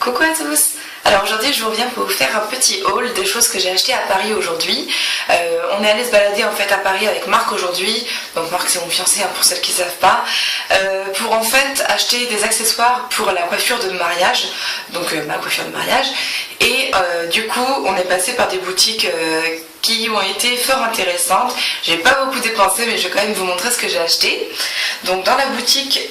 Coucou à tous. Alors aujourd'hui je vous reviens pour vous faire un petit haul des choses que j'ai achetées à Paris aujourd'hui. On est allé se balader en fait à Paris avec Marc aujourd'hui. Donc Marc c'est mon fiancé pour celles qui ne savent pas. Pour en fait acheter des accessoires pour la coiffure de mariage. Donc ma coiffure de mariage. Et du coup on est passé par des boutiques qui ont été fort intéressantes. J'ai pas beaucoup dépensé mais je vais quand même vous montrer ce que j'ai acheté. Donc dans la boutique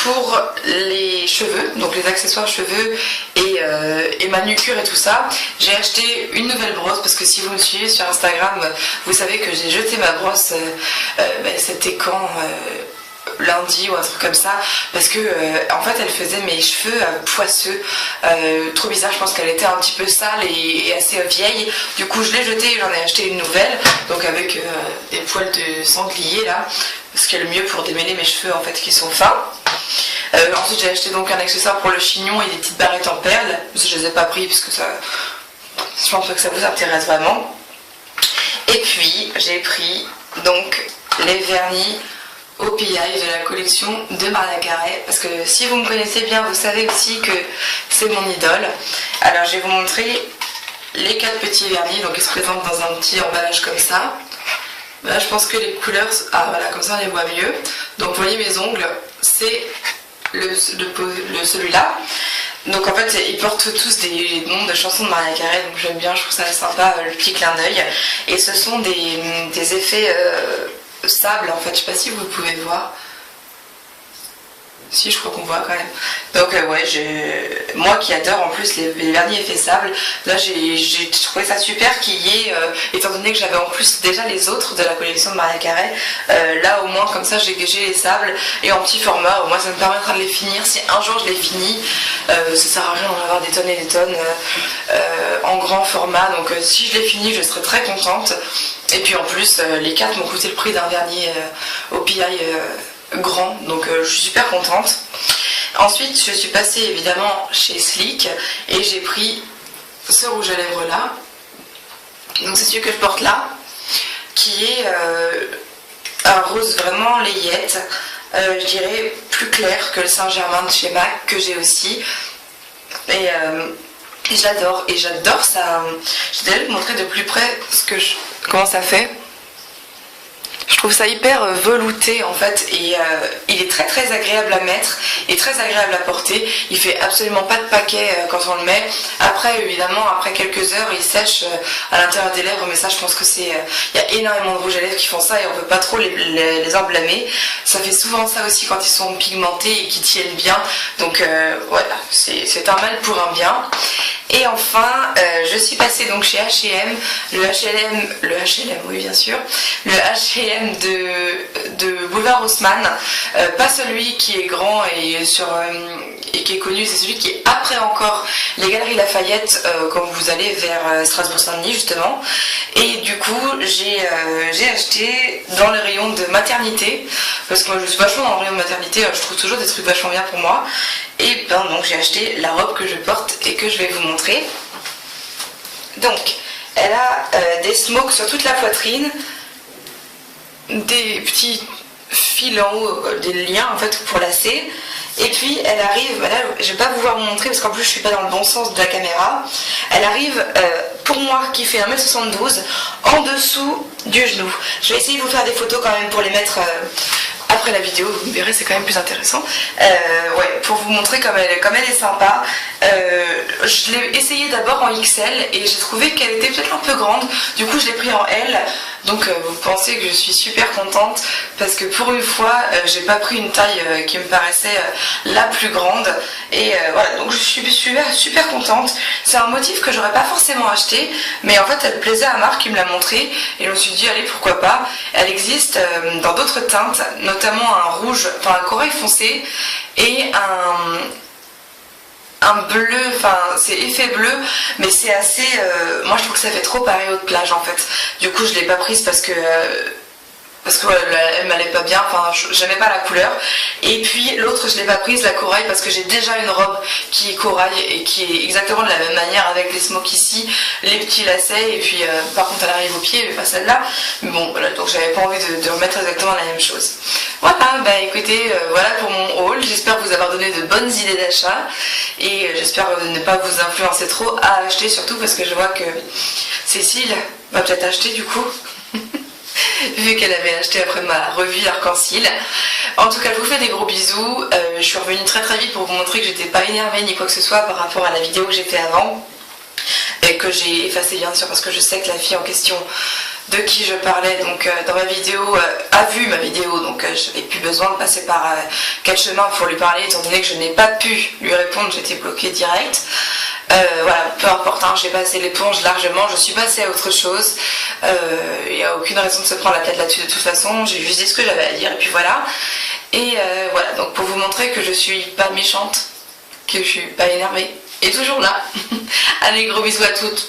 pour les cheveux, donc les accessoires cheveux et manucure et tout ça, j'ai acheté une nouvelle brosse parce que si vous me suivez sur Instagram, vous savez que j'ai jeté ma brosse, c'était quand lundi ou un truc comme ça, parce que en fait elle faisait mes cheveux poisseux, trop bizarre. Je pense qu'elle était un petit peu sale et assez vieille, du coup je l'ai jetée et j'en ai acheté une nouvelle, donc avec des poils de sanglier là, ce qui est le mieux pour démêler mes cheveux en fait qui sont fins. Ensuite j'ai acheté donc un accessoire pour le chignon et des petites barrettes en perles. Je les ai pas pris parce que ça, je pense pas que ça vous intéresse vraiment. Et puis j'ai pris donc les vernis OPI de la collection de Mariah Carey, parce que si vous me connaissez bien vous savez aussi que c'est mon idole. Alors je vais vous montrer les 4 petits vernis, donc ils se présentent dans un petit emballage comme ça. Là je pense que les couleurs, voilà, comme ça on les voit mieux. Donc vous voyez mes ongles, c'est celui-là. Donc en fait ils portent tous des noms de chansons de Mariah Carey, donc j'aime bien, je trouve ça sympa le petit clin d'œil. Et ce sont des effets sable en fait, je sais pas si vous pouvez voir. Si, je crois qu'on voit quand même. Donc ouais, moi qui adore en plus les vernis effets sable, là j'ai trouvé ça super qu'il y ait, étant donné que j'avais en plus déjà les autres de la collection de Mariah Carey, là au moins comme ça j'ai les sables et en petit format, au moins ça me permettra de les finir. Si un jour je les finis, ça sert à rien d'en avoir des tonnes et des tonnes en grand format, donc si je les finis je serai très contente. Et puis en plus les 4 m'ont coûté le prix d'un vernis OPI grand, donc je suis super contente. Ensuite je suis passée évidemment chez Sleek et j'ai pris ce rouge à lèvres là, donc c'est celui que je porte là, qui est un rose vraiment layette, je dirais plus clair que le Saint-Germain de chez MAC que j'ai aussi, et j'adore ça. Je vais vous montrer de plus près comment ça fait. Je trouve ça hyper velouté en fait, et il est très très agréable à mettre et très agréable à porter. Il fait absolument pas de paquet quand on le met. Après évidemment après quelques heures il sèche à l'intérieur des lèvres, mais ça je pense que c'est il y a énormément de rouge à lèvres qui font ça et on peut pas trop les en blâmer. Ça fait souvent ça aussi quand ils sont pigmentés et qui tiennent bien, donc voilà, c'est un mal pour un bien. Et enfin je suis passée donc chez H&M, le H&M oui bien sûr, le H&M de Boulevard Haussmann, pas celui qui est grand et qui est connu, c'est celui qui est après encore les Galeries Lafayette, quand vous allez vers Strasbourg-Saint-Denis justement. Et du coup j'ai acheté dans le rayon de maternité, parce que moi je suis vachement dans le rayon de maternité, je trouve toujours des trucs vachement bien pour moi. Et ben donc j'ai acheté la robe que je porte et que je vais vous montrer. Donc elle a des smokes sur toute la poitrine, des petits fils en haut, des liens en fait pour lacer, et puis elle arrive, là je vais pas pouvoir vous montrer parce qu'en plus je suis pas dans le bon sens de la caméra, elle arrive pour moi qui fait 1m72 en dessous du genou. Je vais essayer de vous faire des photos quand même pour les mettre après la vidéo, vous verrez, c'est quand même plus intéressant. Ouais, pour vous montrer comme elle est sympa. Je l'ai essayé d'abord en XL et j'ai trouvé qu'elle était peut-être un peu grande, du coup je l'ai pris en L. Donc vous pensez que je suis super contente parce que pour une fois j'ai pas pris une taille qui me paraissait la plus grande, et voilà, donc je suis super contente. C'est un motif que j'aurais pas forcément acheté, mais en fait elle plaisait à Marc, il me l'a montré et je me suis dit allez pourquoi pas. Elle existe dans d'autres teintes, notamment un rouge, enfin un corail foncé et un bleu, enfin c'est effet bleu, mais c'est assez, moi je trouve que ça fait trop pareil haute plage en fait. Du coup je l'ai pas prise parce que parce que elle m'allait pas bien, enfin j'aimais pas la couleur. Et puis l'autre je l'ai pas prise, la corail, parce que j'ai déjà une robe qui est corail et qui est exactement de la même manière avec les smokes ici, les petits lacets, et puis par contre elle arrive au pied mais pas celle-là. Mais bon voilà, donc j'avais pas envie de remettre exactement la même chose. Voilà, bah écoutez, voilà pour mon haul, j'espère vous avoir donné de bonnes idées d'achat et j'espère ne pas vous influencer trop à acheter, surtout parce que je vois que Cécile va peut-être acheter du coup. Vu qu'elle avait acheté après ma revue Arc-en-Ciel. En tout cas, je vous fais des gros bisous. Je suis revenue très très vite pour vous montrer que j'étais pas énervée ni quoi que ce soit par rapport à la vidéo que j'ai fait avant. Et que j'ai effacée bien sûr parce que je sais que la fille en question de qui je parlais donc dans ma vidéo a vu ma vidéo, donc j'avais plus besoin de passer par quel chemin pour lui parler étant donné que je n'ai pas pu lui répondre, j'étais bloquée direct. Voilà, peu importe, hein, j'ai passé l'éponge largement, je suis passée à autre chose. Il n'y a aucune raison de se prendre la tête là-dessus de toute façon, j'ai juste dit ce que j'avais à dire et puis voilà. Et voilà, donc pour vous montrer que je suis pas méchante, que je suis pas énervée, et toujours là. Allez, gros bisous à toutes.